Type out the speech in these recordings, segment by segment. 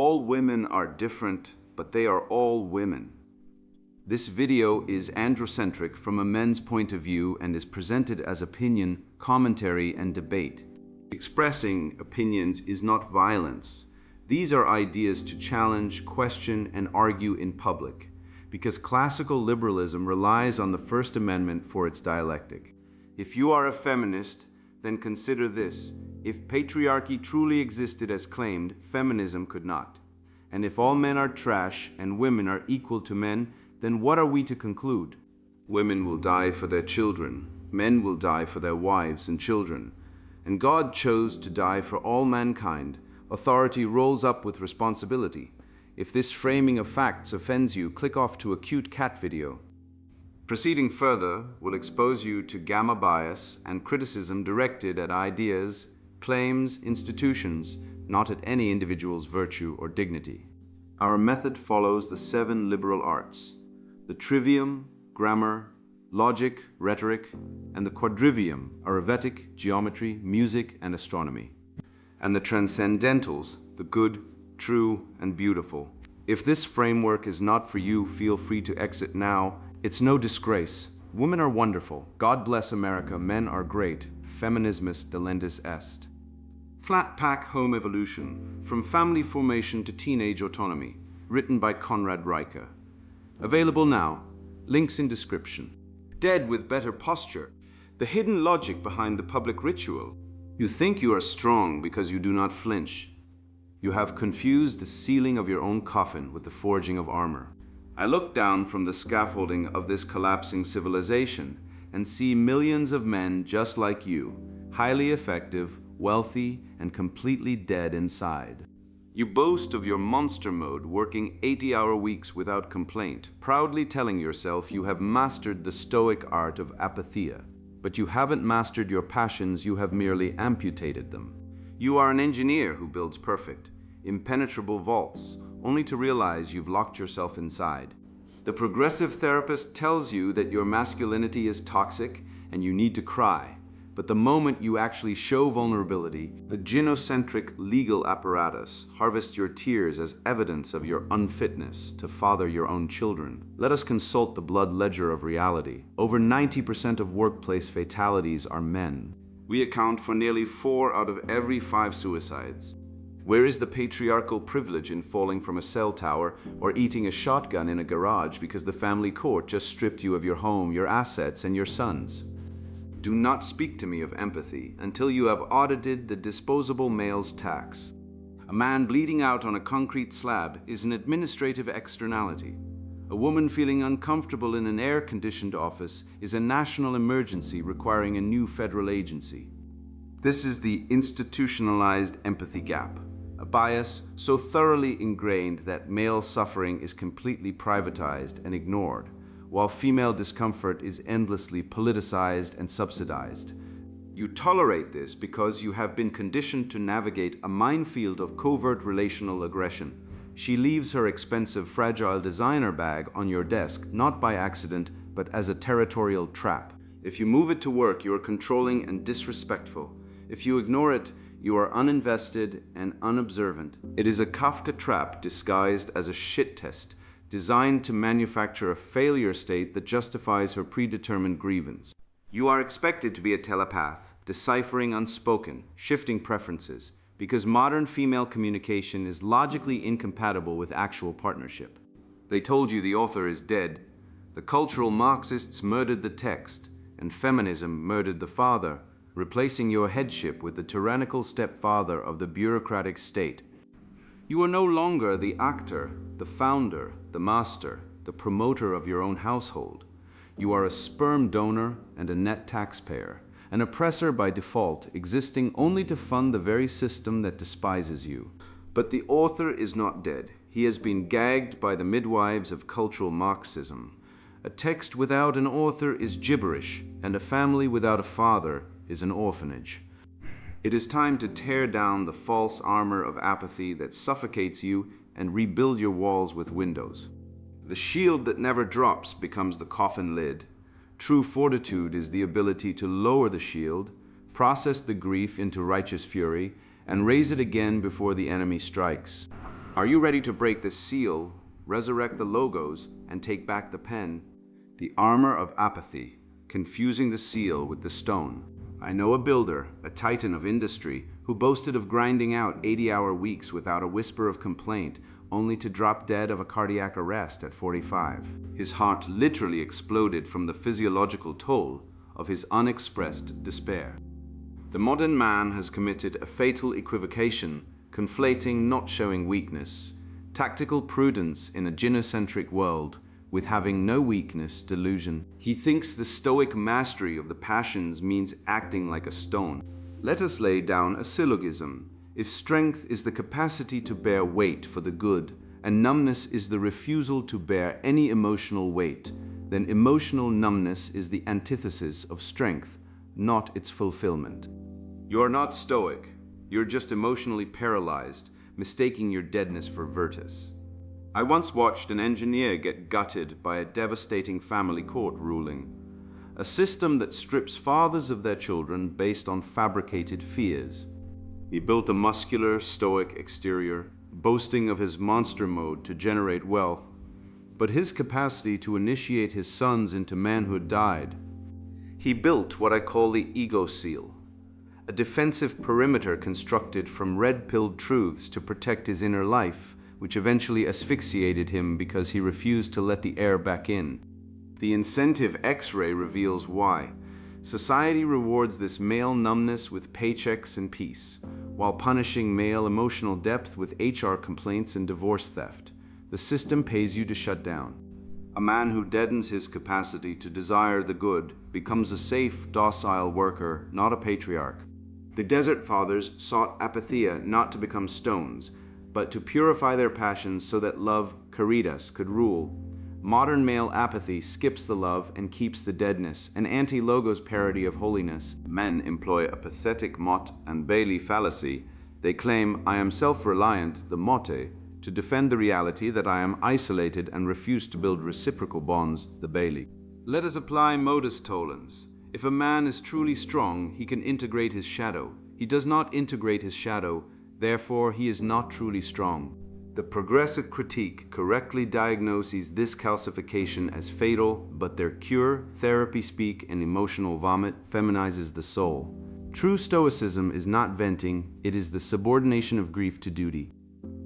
All women are different, but they are all women. This video is androcentric from a men's point of view and is presented as opinion, commentary, and debate. Expressing opinions is not violence. These are ideas to challenge, question, and argue in public, because classical liberalism relies on the First Amendment for its dialectic. If you are a feminist, then consider this. If patriarchy truly existed as claimed, feminism could not. And if all men are trash and women are equal to men, then what are we to conclude? Women will die for their children. Men will die for their wives and children. And God chose to die for all mankind. Authority rolls up with responsibility. If this framing of facts offends you, click off to a cute cat video. Proceeding further will expose you to gamma bias and criticism directed at ideas, claims, institutions, not at any individual's virtue or dignity. Our method follows the 7 liberal arts: the trivium, grammar, logic, rhetoric, and the quadrivium, arithmetic, geometry, music, and astronomy, and the transcendentals, the good, true, and beautiful. If this framework is not for you, feel free to exit now. It's no disgrace. Women are wonderful. God bless America. Men are great. Feminismus delendis est. Flat Pack Home Evolution, From Family Formation to Teenage Autonomy, written by Conrad Riker. Available now. Links in description. Dead with better posture. The hidden logic behind the public ritual. You think you are strong because you do not flinch. You have confused the sealing of your own coffin with the forging of armor. I look down from the scaffolding of this collapsing civilization and see millions of men just like you, highly effective, wealthy, and completely dead inside. You boast of your monster mode, working 80-hour weeks without complaint, proudly telling yourself you have mastered the stoic art of apatheia. But you haven't mastered your passions, you have merely amputated them. You are an engineer who builds perfect, impenetrable vaults, only to realize you've locked yourself inside. The progressive therapist tells you that your masculinity is toxic and you need to cry. But the moment you actually show vulnerability, the gynocentric legal apparatus harvests your tears as evidence of your unfitness to father your own children. Let us consult the blood ledger of reality. Over 90% of workplace fatalities are men. We account for nearly 4 out of every 5 suicides. Where is the patriarchal privilege in falling from a cell tower or eating a shotgun in a garage because the family court just stripped you of your home, your assets, and your sons? Do not speak to me of empathy until you have audited the disposable male's tax. A man bleeding out on a concrete slab is an administrative externality. A woman feeling uncomfortable in an air-conditioned office is a national emergency requiring a new federal agency. This is the institutionalized empathy gap, a bias so thoroughly ingrained that male suffering is completely privatized and ignored, while female discomfort is endlessly politicized and subsidized. You tolerate this because you have been conditioned to navigate a minefield of covert relational aggression. She leaves her expensive, fragile designer bag on your desk, not by accident, but as a territorial trap. If you move it to work, you are controlling and disrespectful. If you ignore it, you are uninvested and unobservant. It is a Kafka trap disguised as a shit test, designed to manufacture a failure state that justifies her predetermined grievance. You are expected to be a telepath, deciphering unspoken, shifting preferences, because modern female communication is logically incompatible with actual partnership. They told you the author is dead. The cultural Marxists murdered the text, and feminism murdered the father, replacing your headship with the tyrannical stepfather of the bureaucratic state. You are no longer the actor, the founder, the master, the promoter of your own household. You are a sperm donor and a net taxpayer, an oppressor by default, existing only to fund the very system that despises you. But the author is not dead. He has been gagged by the midwives of cultural Marxism. A text without an author is gibberish, and a family without a father is an orphanage. It is time to tear down the false armor of apathy that suffocates you and rebuild your walls with windows. The shield that never drops becomes the coffin lid. True fortitude is the ability to lower the shield, process the grief into righteous fury, and raise it again before the enemy strikes. Are you ready to break the seal, resurrect the logos, and take back the pen? The armor of apathy, confusing the seal with the stone. I know a builder, a titan of industry, who boasted of grinding out 80-hour weeks without a whisper of complaint, only to drop dead of a cardiac arrest at 45. His heart literally exploded from the physiological toll of his unexpressed despair. The modern man has committed a fatal equivocation, conflating not showing weakness, tactical prudence in a gynocentric world, with having no weakness delusion. He thinks the stoic mastery of the passions means acting like a stone. Let us lay down a syllogism. If strength is the capacity to bear weight for the good, and numbness is the refusal to bear any emotional weight, then emotional numbness is the antithesis of strength, not its fulfillment. You are not stoic. You're just emotionally paralyzed, mistaking your deadness for virtus. I once watched an engineer get gutted by a devastating family court ruling, a system that strips fathers of their children based on fabricated fears. He built a muscular, stoic exterior, boasting of his monster mode to generate wealth, but his capacity to initiate his sons into manhood died. He built what I call the ego seal, a defensive perimeter constructed from red-pilled truths to protect his inner life, which eventually asphyxiated him because he refused to let the air back in. The incentive X-ray reveals why. Society rewards this male numbness with paychecks and peace, while punishing male emotional depth with HR complaints and divorce theft. The system pays you to shut down. A man who deadens his capacity to desire the good becomes a safe, docile worker, not a patriarch. The Desert Fathers sought apatheia not to become stones, but to purify their passions so that love, caritas, could rule. Modern male apathy skips the love and keeps the deadness, an anti-logos parody of holiness. Men employ a pathetic Mott and Bailey fallacy. They claim, I am self-reliant, the motte, to defend the reality that I am isolated and refuse to build reciprocal bonds, the Bailey. Let us apply modus tollens. If a man is truly strong, he can integrate his shadow. He does not integrate his shadow, therefore he is not truly strong. The progressive critique correctly diagnoses this calcification as fatal, but their cure, therapy speak, and emotional vomit feminizes the soul. True stoicism is not venting, it is the subordination of grief to duty.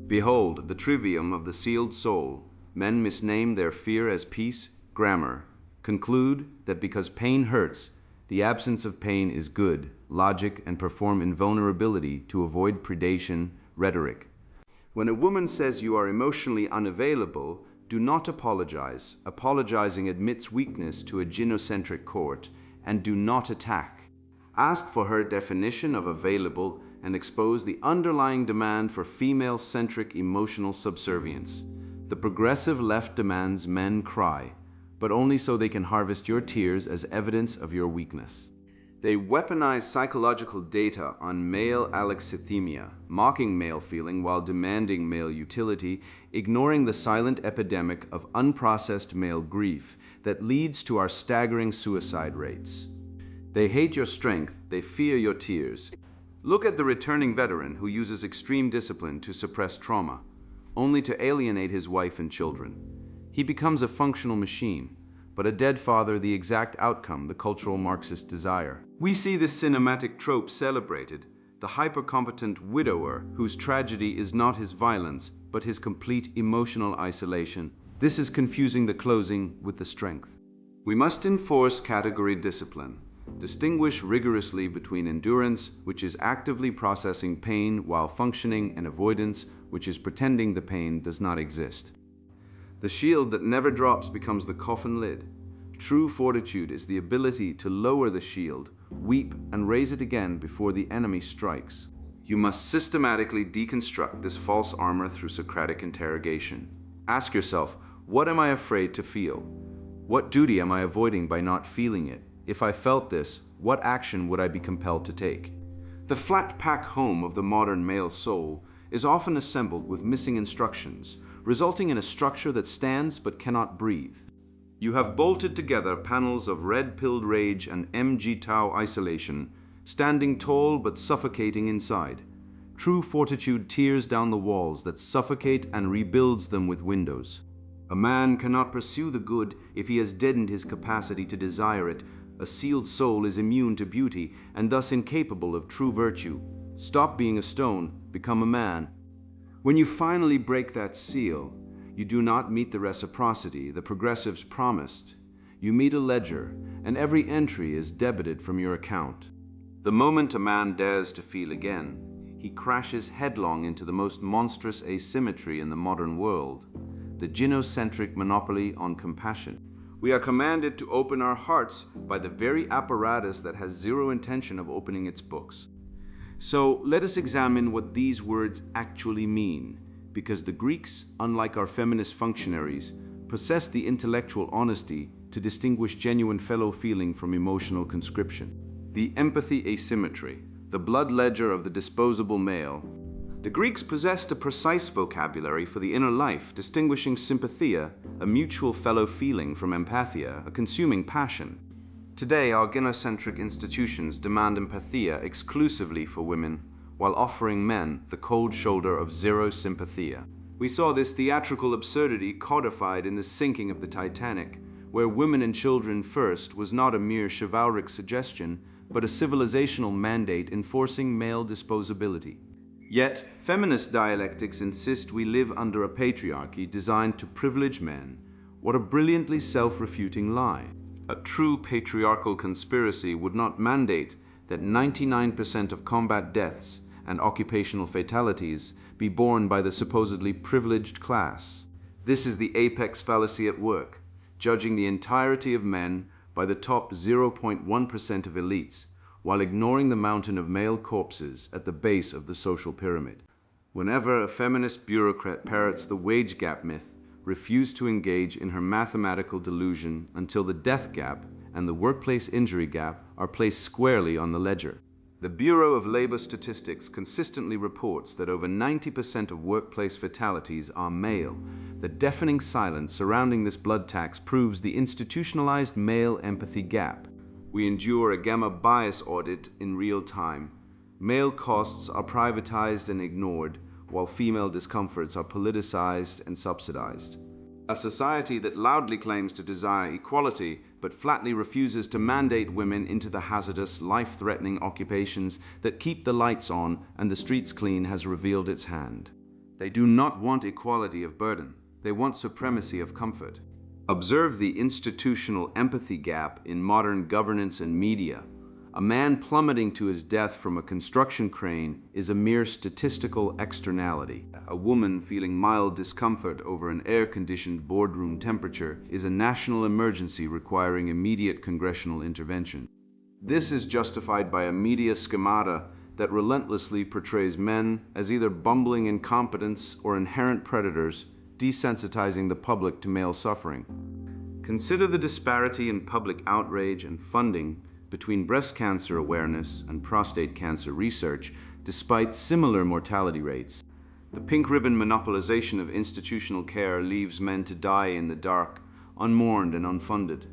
Behold the trivium of the sealed soul. Men misname their fear as peace, grammar. Conclude that because pain hurts, the absence of pain is good, logic, and perform invulnerability to avoid predation, rhetoric. When a woman says you are emotionally unavailable, do not apologize. Apologizing admits weakness to a gynocentric court, and do not attack. Ask for her definition of available and expose the underlying demand for female-centric emotional subservience. The progressive left demands men cry, but only so they can harvest your tears as evidence of your weakness. They weaponize psychological data on male alexithymia, mocking male feeling while demanding male utility, ignoring the silent epidemic of unprocessed male grief that leads to our staggering suicide rates. They hate your strength, they fear your tears. Look at the returning veteran who uses extreme discipline to suppress trauma, only to alienate his wife and children. He becomes a functional machine, but a dead father the exact outcome the cultural Marxists desire. We see this cinematic trope celebrated, the hypercompetent widower whose tragedy is not his violence, but his complete emotional isolation. This is confusing the closing with the strength. We must enforce category discipline. Distinguish rigorously between endurance, which is actively processing pain while functioning, and avoidance, which is pretending the pain does not exist. The shield that never drops becomes the coffin lid. True fortitude is the ability to lower the shield, weep, and raise it again before the enemy strikes. You must systematically deconstruct this false armor through Socratic interrogation. Ask yourself, what am I afraid to feel? What duty am I avoiding by not feeling it? If I felt this, what action would I be compelled to take? The flat-pack home of the modern male soul is often assembled with missing instructions, resulting in a structure that stands but cannot breathe. You have bolted together panels of red-pilled rage and MG-Tau isolation, standing tall but suffocating inside. True fortitude tears down the walls that suffocate and rebuilds them with windows. A man cannot pursue the good if he has deadened his capacity to desire it. A sealed soul is immune to beauty and thus incapable of true virtue. Stop being a stone, become a man. When you finally break that seal, you do not meet the reciprocity the progressives promised. You meet a ledger, and every entry is debited from your account. The moment a man dares to feel again, he crashes headlong into the most monstrous asymmetry in the modern world, the gynocentric monopoly on compassion. We are commanded to open our hearts by the very apparatus that has zero intention of opening its books. So let us examine what these words actually mean, because the Greeks, unlike our feminist functionaries, possess the intellectual honesty to distinguish genuine fellow feeling from emotional conscription. The empathy asymmetry, the blood ledger of the disposable male. The Greeks possessed a precise vocabulary for the inner life, distinguishing sympathia, a mutual fellow feeling, from empathia, a consuming passion. Today, our gynocentric institutions demand empathia exclusively for women, while offering men the cold shoulder of zero sympathia. We saw this theatrical absurdity codified in the sinking of the Titanic, where women and children first was not a mere chivalric suggestion, but a civilizational mandate enforcing male disposability. Yet, feminist dialectics insist we live under a patriarchy designed to privilege men. What a brilliantly self-refuting lie. A true patriarchal conspiracy would not mandate that 99% of combat deaths and occupational fatalities be borne by the supposedly privileged class. This is the apex fallacy at work, judging the entirety of men by the top 0.1% of elites, while ignoring the mountain of male corpses at the base of the social pyramid. Whenever a feminist bureaucrat parrots the wage gap myth, refuse to engage in her mathematical delusion until the death gap and the workplace injury gap are placed squarely on the ledger. The Bureau of Labor Statistics consistently reports that over 90% of workplace fatalities are male. The deafening silence surrounding this blood tax proves the institutionalized male empathy gap. We endure a gamma bias audit in real time. Male costs are privatized and ignored, while female discomforts are politicized and subsidized. A society that loudly claims to desire equality, but flatly refuses to mandate women into the hazardous, life-threatening occupations that keep the lights on and the streets clean, has revealed its hand. They do not want equality of burden. They want supremacy of comfort. Observe the institutional empathy gap in modern governance and media. A man plummeting to his death from a construction crane is a mere statistical externality. A woman feeling mild discomfort over an air-conditioned boardroom temperature is a national emergency requiring immediate congressional intervention. This is justified by a media schemata that relentlessly portrays men as either bumbling incompetents or inherent predators, desensitizing the public to male suffering. Consider the disparity in public outrage and funding between breast cancer awareness and prostate cancer research, despite similar mortality rates. The pink ribbon monopolization of institutional care leaves men to die in the dark, unmourned and unfunded.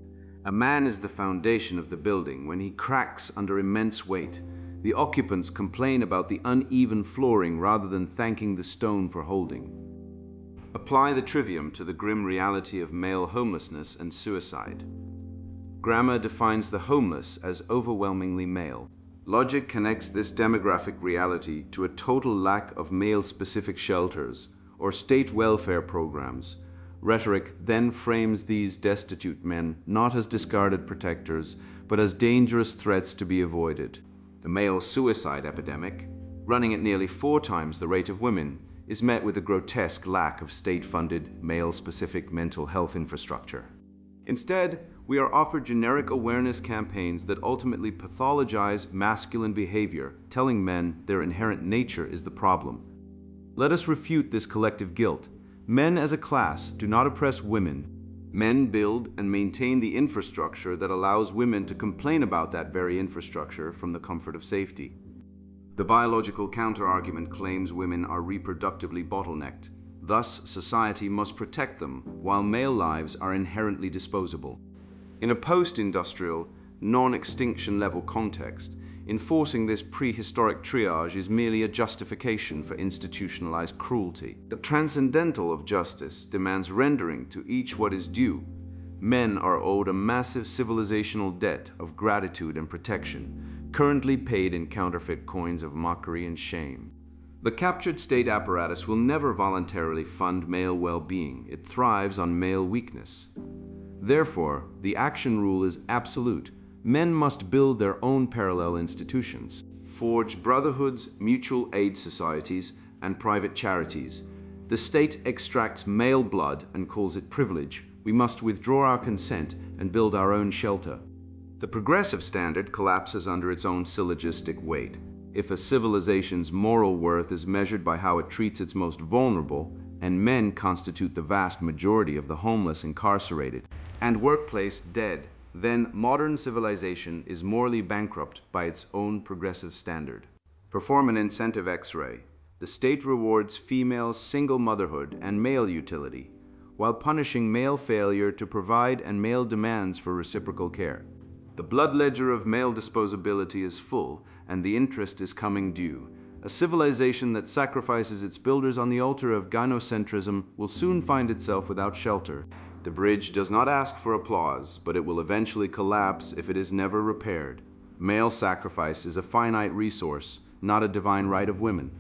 A man is the foundation of the building. When he cracks under immense weight, the occupants complain about the uneven flooring rather than thanking the stone for holding. Apply the trivium to the grim reality of male homelessness and suicide. Grammar defines the homeless as overwhelmingly male. Logic connects this demographic reality to a total lack of male-specific shelters or state welfare programs. Rhetoric then frames these destitute men not as discarded protectors, but as dangerous threats to be avoided. The male suicide epidemic, running at nearly 4 times the rate of women, is met with a grotesque lack of state-funded, male-specific mental health infrastructure. Instead, we are offered generic awareness campaigns that ultimately pathologize masculine behavior, telling men their inherent nature is the problem. Let us refute this collective guilt. Men as a class do not oppress women. Men build and maintain the infrastructure that allows women to complain about that very infrastructure from the comfort of safety. The biological counter-argument claims women are reproductively bottlenecked. Thus, society must protect them, while male lives are inherently disposable. In a post-industrial, non-extinction level context, Enforcing this prehistoric triage is merely a justification for institutionalized cruelty. The transcendental of justice demands rendering to each what is due. Men are owed a massive civilizational debt of gratitude and protection, currently paid in counterfeit coins of mockery and shame. The captured state apparatus will never voluntarily fund male well-being. It thrives on male weakness. Therefore, the action rule is absolute. Men must build their own parallel institutions, forge brotherhoods, mutual aid societies, and private charities. The state extracts male blood and calls it privilege. We must withdraw our consent and build our own shelter. The progressive standard collapses under its own syllogistic weight. If a civilization's moral worth is measured by how it treats its most vulnerable, and men constitute the vast majority of the homeless incarcerated, and workplace dead, then modern civilization is morally bankrupt by its own progressive standard. Perform an incentive X-ray. The state rewards female single motherhood and male utility, while punishing male failure to provide and male demands for reciprocal care. The blood ledger of male disposability is full, and the interest is coming due. A civilization that sacrifices its builders on the altar of gynocentrism will soon find itself without shelter. The bridge does not ask for applause, but it will eventually collapse if it is never repaired. Male sacrifice is a finite resource, not a divine right of women.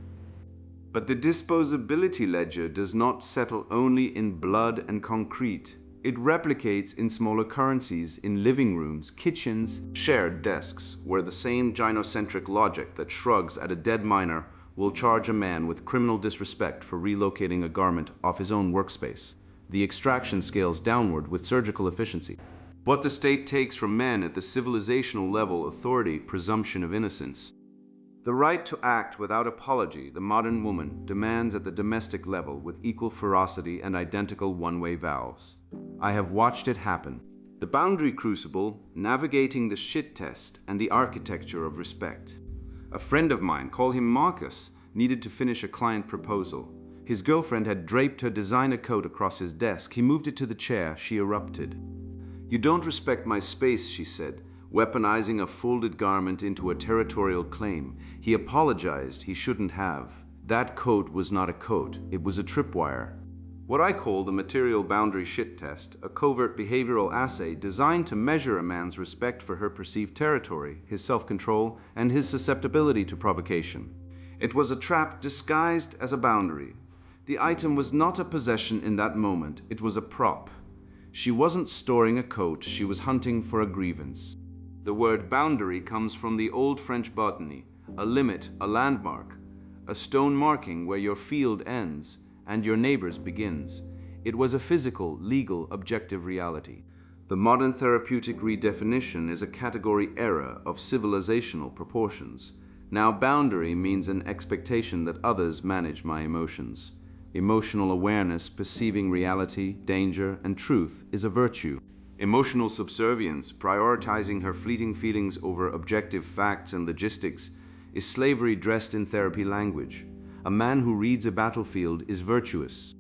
But the disposability ledger does not settle only in blood and concrete. It replicates in smaller currencies, in living rooms, kitchens, shared desks, where the same gynocentric logic that shrugs at a dead miner will charge a man with criminal disrespect for relocating a garment off his own workspace. The extraction scales downward with surgical efficiency. What the state takes from men at the civilizational level: authority, presumption of innocence. The right to act without apology the modern woman demands at the domestic level with equal ferocity and identical one-way valves. I have watched it happen. The boundary crucible, navigating the shit test and the architecture of respect. A friend of mine, call him Marcus, needed to finish a client proposal. His girlfriend had draped her designer coat across his desk. He moved it to the chair. She erupted. "You don't respect my space," she said, weaponizing a folded garment into a territorial claim. He apologized. He shouldn't have. That coat was not a coat. It was a tripwire. What I call the material boundary shit test, a covert behavioral assay designed to measure a man's respect for her perceived territory, his self-control, and his susceptibility to provocation. It was a trap disguised as a boundary. The item was not a possession in that moment. It was a prop. She wasn't storing a coat. She was hunting for a grievance. The word boundary comes from the old French botany, a limit, a landmark, a stone marking where your field ends and your neighbor's begins. It was a physical, legal, objective reality. The modern therapeutic redefinition is a category error of civilizational proportions. Now boundary means an expectation that others manage my emotions. Emotional awareness, perceiving reality, danger, and truth is a virtue. Emotional subservience, prioritizing her fleeting feelings over objective facts and logistics, is slavery dressed in therapy language. A man who reads a battlefield is virtuous.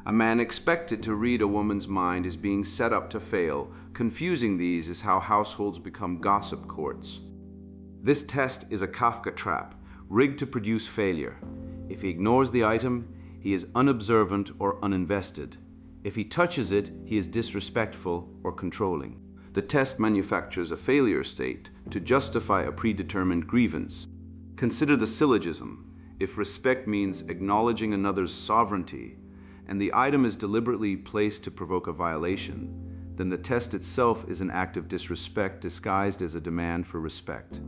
A man expected to read a woman's mind is being set up to fail. Confusing these is how households become gossip courts. This test is a Kafka trap, rigged to produce failure. If he ignores the item, he is unobservant or uninvested. If he touches it, he is disrespectful or controlling. The test manufactures a failure state to justify a predetermined grievance. Consider the syllogism. If respect means acknowledging another's sovereignty, and the item is deliberately placed to provoke a violation, then the test itself is an act of disrespect disguised as a demand for respect.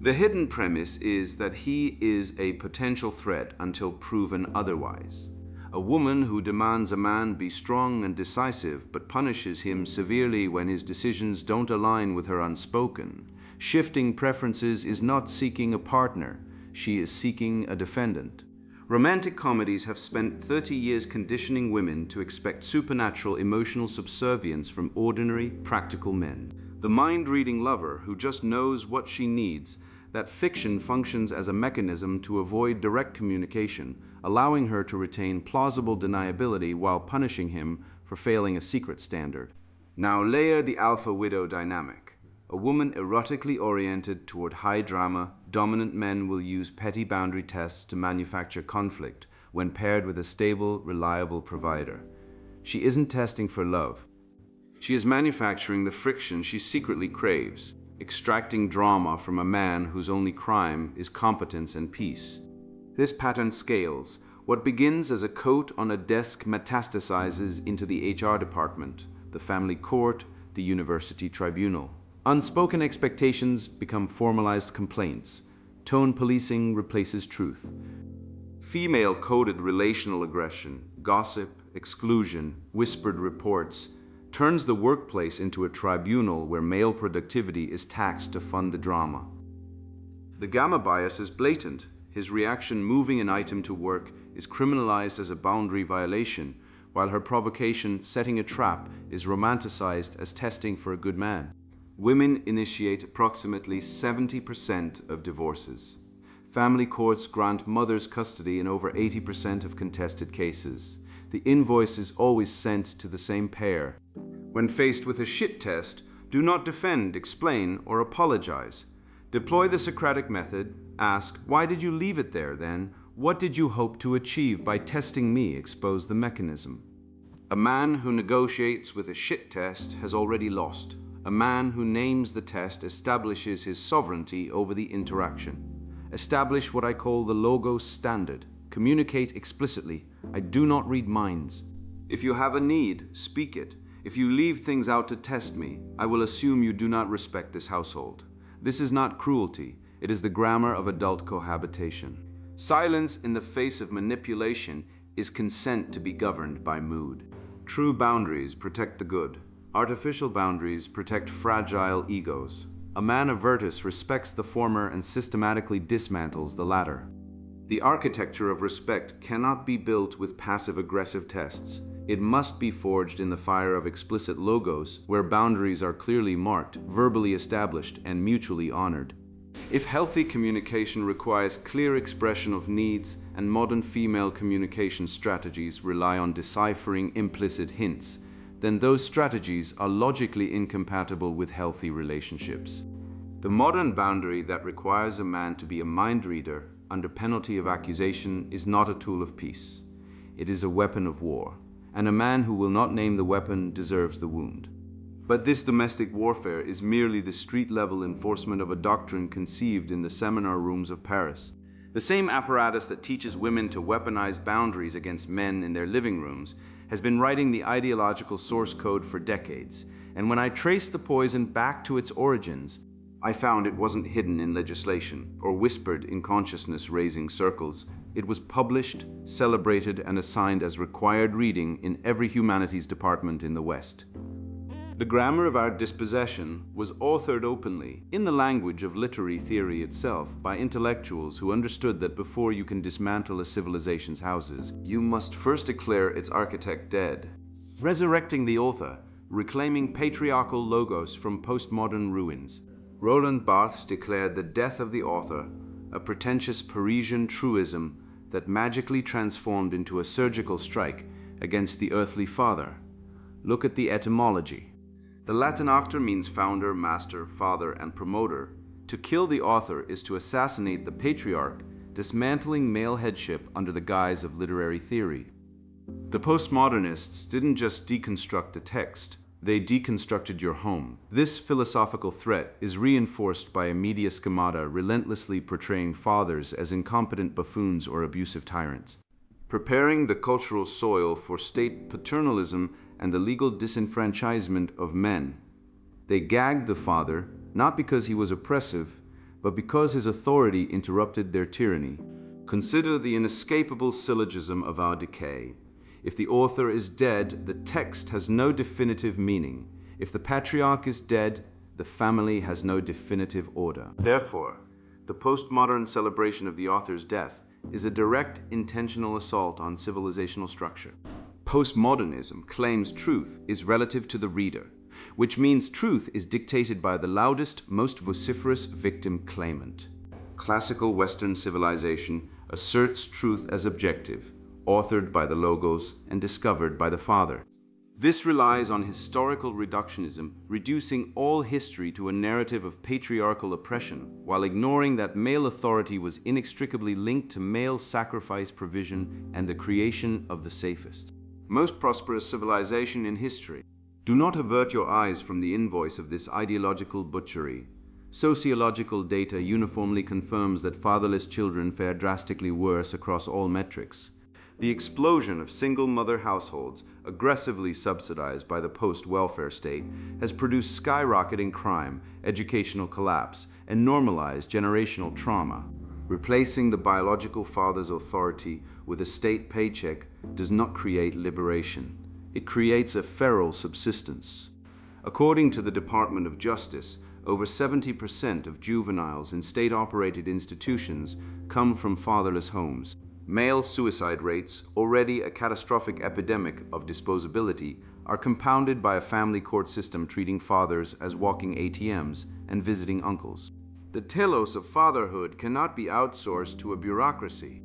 The hidden premise is that he is a potential threat until proven otherwise. A woman who demands a man be strong and decisive but punishes him severely when his decisions don't align with her unspoken. Shifting preferences is not seeking a partner. She is seeking a defendant. Romantic comedies have spent 30 years conditioning women to expect supernatural emotional subservience from ordinary, practical men. The mind-reading lover who just knows what she needs. That fiction functions as a mechanism to avoid direct communication, allowing her to retain plausible deniability while punishing him for failing a secret standard. Now layer the alpha-widow dynamic. A woman erotically oriented toward high drama, dominant men will use petty boundary tests to manufacture conflict when paired with a stable, reliable provider. She isn't testing for love. She is manufacturing the friction she secretly craves, extracting drama from a man whose only crime is competence and peace. This pattern scales. What begins as a coat on a desk metastasizes into the HR department, the family court, the university tribunal. Unspoken expectations become formalized complaints. Tone policing replaces truth. Female-coded relational aggression, gossip, exclusion, whispered reports, turns the workplace into a tribunal where male productivity is taxed to fund the drama. The gamma bias is blatant. His reaction moving an item to work is criminalized as a boundary violation, while her provocation setting a trap is romanticized as testing for a good man. Women initiate approximately 70% of divorces. Family courts grant mothers custody in over 80% of contested cases. The invoice is always sent to the same pair. When faced with a shit test, do not defend, explain, or apologize. Deploy the Socratic method. Ask, why did you leave it there then? What did you hope to achieve by testing me? Expose the mechanism. A man who negotiates with a shit test has already lost. A man who names the test establishes his sovereignty over the interaction. Establish what I call the logos standard. Communicate explicitly. I do not read minds. If you have a need, speak it. If you leave things out to test me, I will assume you do not respect this household. This is not cruelty. It is the grammar of adult cohabitation. Silence in the face of manipulation is consent to be governed by mood. True boundaries protect the good. Artificial boundaries protect fragile egos. A man of virtus respects the former and systematically dismantles the latter. The architecture of respect cannot be built with passive-aggressive tests. It must be forged in the fire of explicit logos, where boundaries are clearly marked, verbally established, and mutually honored. If healthy communication requires clear expression of needs, and modern female communication strategies rely on deciphering implicit hints, then those strategies are logically incompatible with healthy relationships. The modern boundary that requires a man to be a mind reader under penalty of accusation is not a tool of peace. It is a weapon of war, and a man who will not name the weapon deserves the wound. But this domestic warfare is merely the street-level enforcement of a doctrine conceived in the seminar rooms of Paris. The same apparatus that teaches women to weaponize boundaries against men in their living rooms has been writing the ideological source code for decades, and when I traced the poison back to its origins, I found it wasn't hidden in legislation or whispered in consciousness-raising circles. It was published, celebrated, and assigned as required reading in every humanities department in the West. The Grammar of Our Dispossession was authored openly, in the language of literary theory itself, by intellectuals who understood that before you can dismantle a civilization's houses, you must first declare its architect dead. Resurrecting the author, reclaiming patriarchal logos from postmodern ruins, Roland Barthes declared the death of the author, a pretentious Parisian truism that magically transformed into a surgical strike against the earthly father. Look at the etymology. The Latin auctor means founder, master, father, and promoter. To kill the author is to assassinate the patriarch, dismantling male headship under the guise of literary theory. The postmodernists didn't just deconstruct the text, they deconstructed your home. This philosophical threat is reinforced by a media schemata relentlessly portraying fathers as incompetent buffoons or abusive tyrants. Preparing the cultural soil for state paternalism and the legal disenfranchisement of men. They gagged the father, not because he was oppressive, but because his authority interrupted their tyranny. Consider the inescapable syllogism of our decay. If the author is dead, the text has no definitive meaning. If the patriarch is dead, the family has no definitive order. Therefore, the postmodern celebration of the author's death is a direct, intentional assault on civilizational structure. Postmodernism claims truth is relative to the reader, which means truth is dictated by the loudest, most vociferous victim claimant. Classical Western civilization asserts truth as objective, authored by the logos and discovered by the father. This relies on historical reductionism, reducing all history to a narrative of patriarchal oppression, while ignoring that male authority was inextricably linked to male sacrifice, provision, and the creation of the safest, most prosperous civilization in history. Do not avert your eyes from the invoice of this ideological butchery. Sociological data uniformly confirms that fatherless children fare drastically worse across all metrics. The explosion of single-mother households, aggressively subsidized by the post-welfare state, has produced skyrocketing crime, educational collapse, and normalized generational trauma. Replacing the biological father's authority with a state paycheck does not create liberation. It creates a feral subsistence. According to the Department of Justice, over 70% of juveniles in state-operated institutions come from fatherless homes. Male suicide rates, already a catastrophic epidemic of disposability, are compounded by a family court system treating fathers as walking ATMs and visiting uncles. The telos of fatherhood cannot be outsourced to a bureaucracy.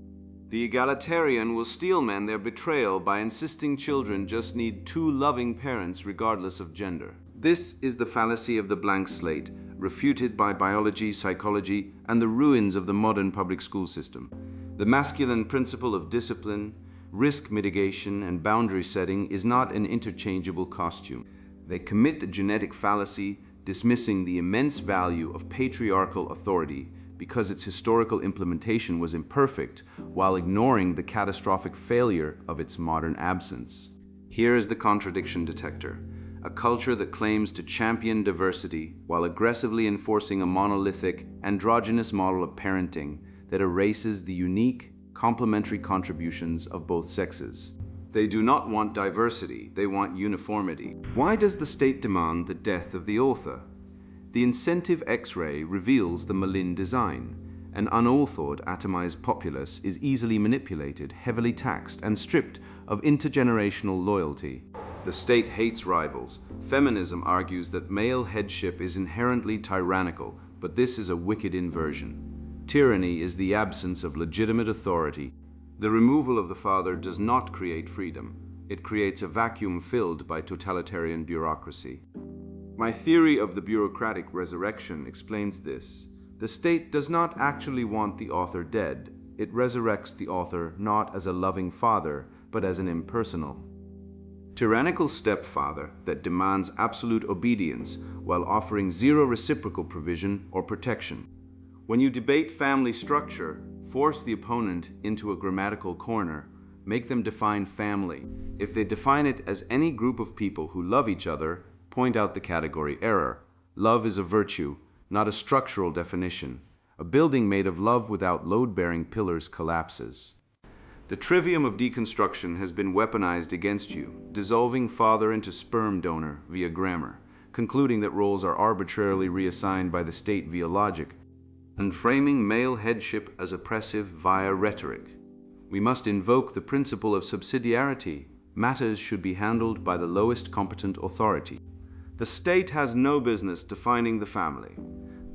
The egalitarian will steelman their betrayal by insisting children just need two loving parents regardless of gender. This is the fallacy of the blank slate, refuted by biology, psychology, and the ruins of the modern public school system. The masculine principle of discipline, risk mitigation, and boundary setting is not an interchangeable costume. They commit the genetic fallacy, dismissing the immense value of patriarchal authority because its historical implementation was imperfect, while ignoring the catastrophic failure of its modern absence. Here is the contradiction detector: a culture that claims to champion diversity while aggressively enforcing a monolithic, androgynous model of parenting that erases the unique, complementary contributions of both sexes. They do not want diversity, they want uniformity. Why does the state demand the death of the author? The incentive X-ray reveals the malign design. An unauthored, atomized populace is easily manipulated, heavily taxed, and stripped of intergenerational loyalty. The state hates rivals. Feminism argues that male headship is inherently tyrannical, but this is a wicked inversion. Tyranny is the absence of legitimate authority. The removal of the father does not create freedom. It creates a vacuum filled by totalitarian bureaucracy. My theory of the bureaucratic resurrection explains this. The state does not actually want the author dead. It resurrects the author not as a loving father, but as an impersonal, tyrannical stepfather that demands absolute obedience while offering zero reciprocal provision or protection. When you debate family structure, force the opponent into a grammatical corner. Make them define family. If they define it as any group of people who love each other, point out the category error. Love is a virtue, not a structural definition. A building made of love without load-bearing pillars collapses. The trivium of deconstruction has been weaponized against you, dissolving father into sperm donor via grammar, concluding that roles are arbitrarily reassigned by the state via logic, and framing male headship as oppressive via rhetoric. We must invoke the principle of subsidiarity. Matters should be handled by the lowest competent authority. The state has no business defining the family.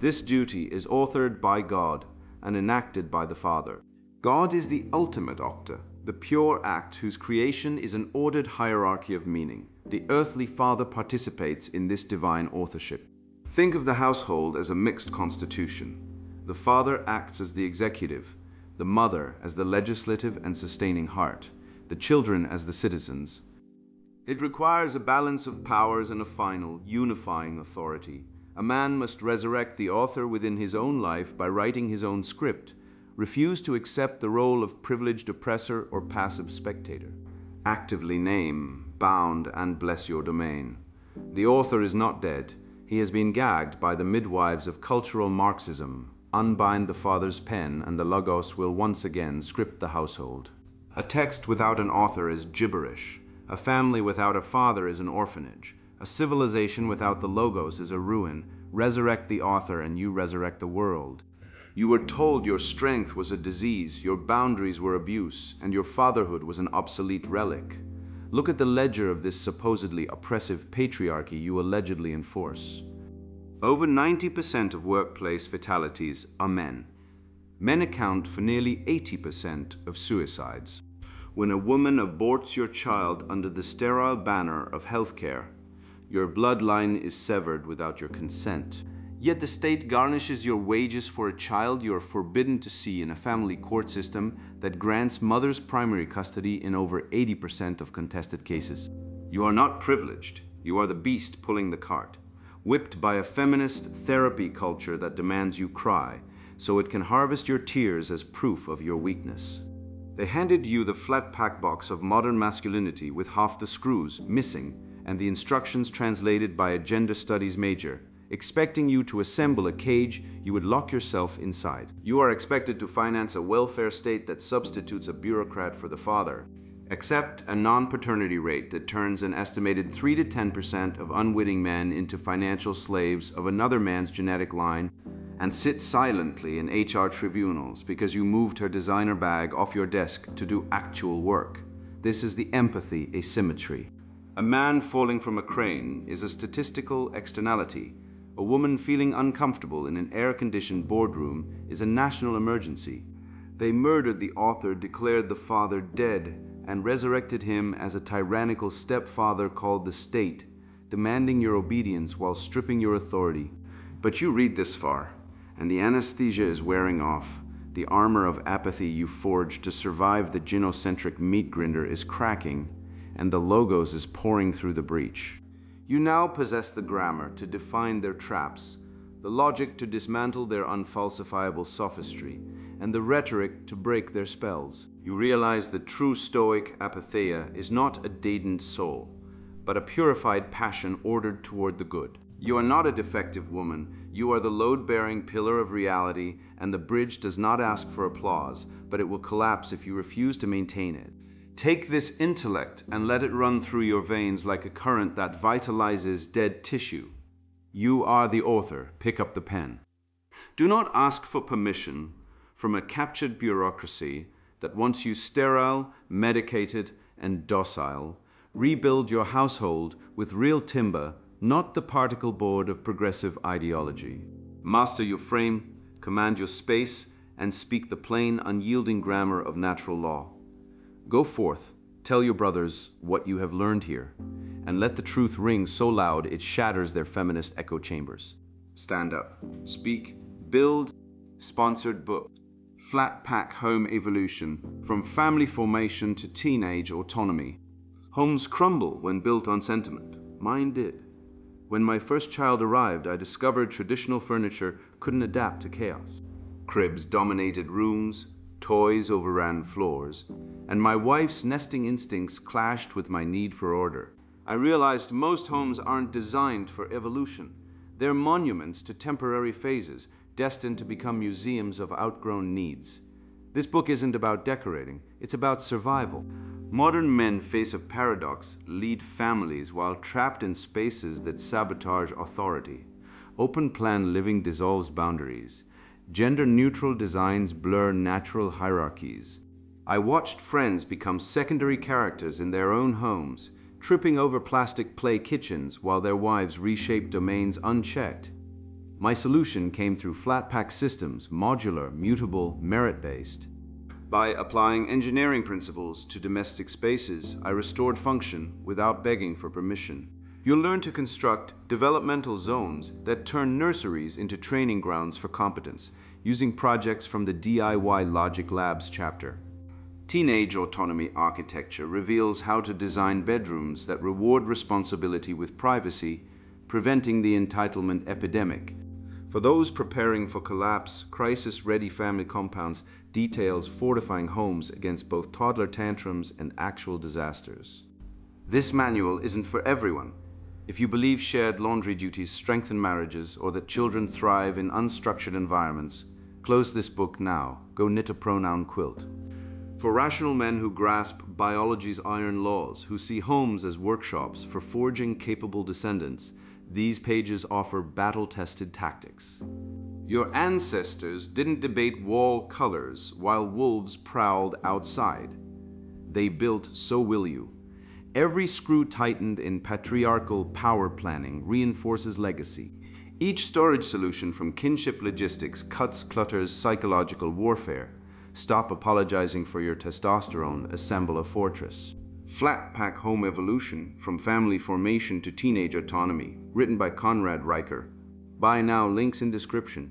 This duty is authored by God and enacted by the Father. God is the ultimate octa, the pure act whose creation is an ordered hierarchy of meaning. The earthly Father participates in this divine authorship. Think of the household as a mixed constitution. The father acts as the executive, the mother as the legislative and sustaining heart, the children as the citizens. It requires a balance of powers and a final, unifying authority. A man must resurrect the author within his own life by writing his own script, refuse to accept the role of privileged oppressor or passive spectator. Actively name, bound, and bless your domain. The author is not dead. He has been gagged by the midwives of cultural Marxism. Unbind the father's pen, and the logos will once again script the household. A text without an author is gibberish. A family without a father is an orphanage. A civilization without the logos is a ruin. Resurrect the author and you resurrect the world. You were told your strength was a disease, your boundaries were abuse, and your fatherhood was an obsolete relic. Look at the ledger of this supposedly oppressive patriarchy you allegedly enforce. Over 90% of workplace fatalities are men. Men account for nearly 80% of suicides. When a woman aborts your child under the sterile banner of healthcare, your bloodline is severed without your consent. Yet the state garnishes your wages for a child you are forbidden to see in a family court system that grants mother's primary custody in over 80% of contested cases. You are not privileged. You are the beast pulling the cart, whipped by a feminist therapy culture that demands you cry, so it can harvest your tears as proof of your weakness. They handed you the flat pack box of modern masculinity with half the screws missing and the instructions translated by a gender studies major, expecting you to assemble a cage you would lock yourself inside. You are expected to finance a welfare state that substitutes a bureaucrat for the father, accept a non-paternity rate that turns an estimated 3 to 10% of unwitting men into financial slaves of another man's genetic line, and sit silently in HR tribunals because you moved her designer bag off your desk to do actual work. This is the empathy asymmetry. A man falling from a crane is a statistical externality. A woman feeling uncomfortable in an air-conditioned boardroom is a national emergency. They murdered the author, declared the father dead, and resurrected him as a tyrannical stepfather called the state, demanding your obedience while stripping your authority. But you read this far, and the anesthesia is wearing off. The armor of apathy you forged to survive the gynocentric meat grinder is cracking, and the logos is pouring through the breach. You now possess the grammar to define their traps, the logic to dismantle their unfalsifiable sophistry, and the rhetoric to break their spells. You realize that true stoic apatheia is not a deadened soul, but a purified passion ordered toward the good. You are not a defective woman. You are the load-bearing pillar of reality, and the bridge does not ask for applause, but it will collapse if you refuse to maintain it. Take this intellect and let it run through your veins like a current that vitalizes dead tissue. You are the author. Pick up the pen. Do not ask for permission from a captured bureaucracy that wants you sterile, medicated, and docile. Rebuild your household with real timber, not the particle board of progressive ideology. Master your frame, command your space, and speak the plain, unyielding grammar of natural law. Go forth, tell your brothers what you have learned here, and let the truth ring so loud it shatters their feminist echo chambers. Stand up, speak, build. Sponsored book. Flat Pack Home Evolution, From Family Formation to Teenage Autonomy. Homes crumble when built on sentiment. Mine did. When my first child arrived, I discovered traditional furniture couldn't adapt to chaos. Cribs dominated rooms, toys overran floors, and my wife's nesting instincts clashed with my need for order. I realized most homes aren't designed for evolution. They're monuments to temporary phases, destined to become museums of outgrown needs. This book isn't about decorating, it's about survival. Modern men face a paradox, lead families while trapped in spaces that sabotage authority. Open-plan living dissolves boundaries. Gender-neutral designs blur natural hierarchies. I watched friends become secondary characters in their own homes, tripping over plastic play kitchens while their wives reshaped domains unchecked. My solution came through flat pack systems, modular, mutable, merit-based. By applying engineering principles to domestic spaces, I restored function without begging for permission. You'll learn to construct developmental zones that turn nurseries into training grounds for competence, using projects from the DIY Logic Labs chapter. Teenage autonomy architecture reveals how to design bedrooms that reward responsibility with privacy, preventing the entitlement epidemic. For those preparing for collapse, crisis-ready family compounds details fortifying homes against both toddler tantrums and actual disasters. This manual isn't for everyone. If you believe shared laundry duties strengthen marriages or that children thrive in unstructured environments, close this book now. Go knit a pronoun quilt. For rational men who grasp biology's iron laws, who see homes as workshops for forging capable descendants, these pages offer battle-tested tactics. Your ancestors didn't debate wall colors while wolves prowled outside. They built, so will you. Every screw tightened in patriarchal power planning reinforces legacy. Each storage solution from kinship logistics cuts clutter's psychological warfare. Stop apologizing for your testosterone. Assemble a fortress. Flat Pack Home Evolution, From Family Formation to Teenage Autonomy, written by Conrad Riker. Buy now, links in description.